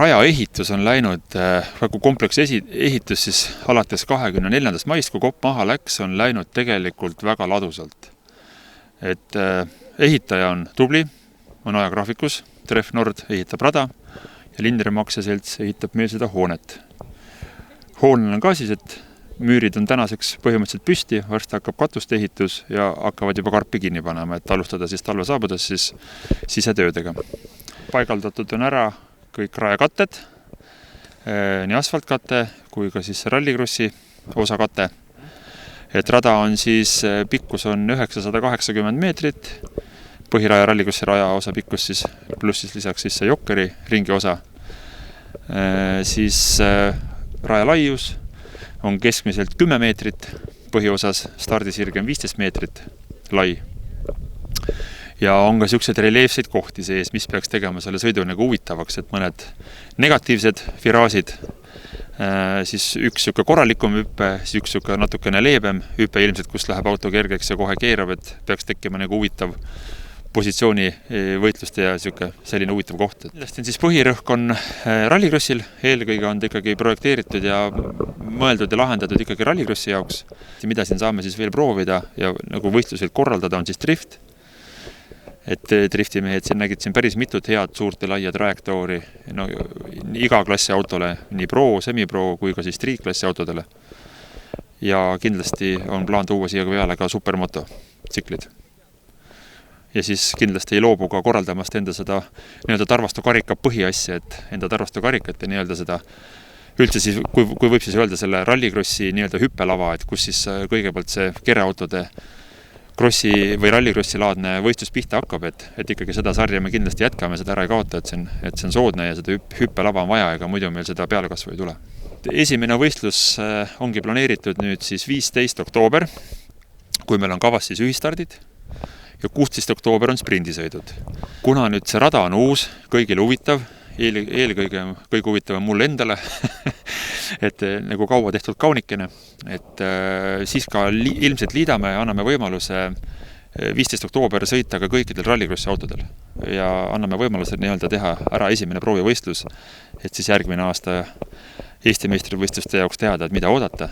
raja ehitus on läinud, kui kompleks ehitus siis alates 24. maist, kui kopp maha läks, on läinud tegelikult väga ladusalt. Et ehitaja on tubli, on ajagraafikus, Tref Nord ehitab rada ja Lindre Aktsiaselts ehitab meil seda hoonet. Hoonel on ka siis, et müürid on tänaseks põhimõtteliselt püsti, varsti hakkab katuste ehitus ja hakkavad juba karpi kinni panema, et alustada siis talve saabudes siis sisetöödega. Paigaldatud on ära kõik rajakatted, nii asfaltkate kui ka siis rallikrossi osakate. Et rada on siis, pikkus on 980 meetrit, põhiraja rallikrossi raja osa pikkus siis, pluss siis lisaks siis see jokkeri ringi osa. Siis raja laius on keskmiselt 10 meetrit, põhiosas stardisirge on 15 meetrit lai. Ja on ka sellised reljeefseid kohti sees, mis peaks tegema selle sõidu nagu huvitavaks, et mõned negatiivsed firaasid, siis üks siuke korralikum hüppe, siis üks siuke natukene leebem hüppe ilmselt, kus läheb auto kergeks ja kohe keerab, et peaks tekkima nagu huvitav positsiooni võitluste ja selline huvitav koht. Kindlasti on siis põhirõhk on rallikrossil, eelkõige on ta ikkagi projekteeritud ja mõeldud ja lahendatud ikkagi rallikrossi jaoks. Mida siin saame siis veel proovida ja nagu võistluselt korraldada on siis drift. Et driftimehed siin nägid siin päris mitut head suurt ja laia trajektoori iga klassi autole, nii pro, semipro kui ka siis street-klassi autodele. Ja kindlasti on plaan tuua siia peale ka supermoto tsiklid. Ja siis kindlasti ei loobu ka korraldamast enda seda tarvastu karika põhiasja, et enda tarvastu karikat ja nii-öelda seda üldse siis, kui võib siis öelda selle rallikrossi nii-öelda hüppelava, et kus siis kõigepealt see kereautode krossi või rallikrossi laadne võistlus pihta hakkab, et ikkagi seda sarja me kindlasti jätkame, seda ära ei kaota, et see on soodne ja seda hüppelava on vaja, ega muidu meil seda pealekasvu ei tule. Esimene võistlus ongi planeeritud nüüd siis 15. oktoober, kui meil on kavas siis ühistardid, ja 16. oktoober on sprindisõidud. Kuna nüüd see rada on uus, kõigile huvitav, eelkõige kõige huvitav on mulle endale, et nagu kaua tehtud kaunikene, et siis ka ilmselt liidame ja anname võimaluse 15. oktoober sõita ka kõikidel rallikrossi autodel ja anname võimaluse nii-öelda teha ära esimene proovivõistlus, et siis järgmine aasta Eesti meistrivõistluste jaoks teada, et mida oodata.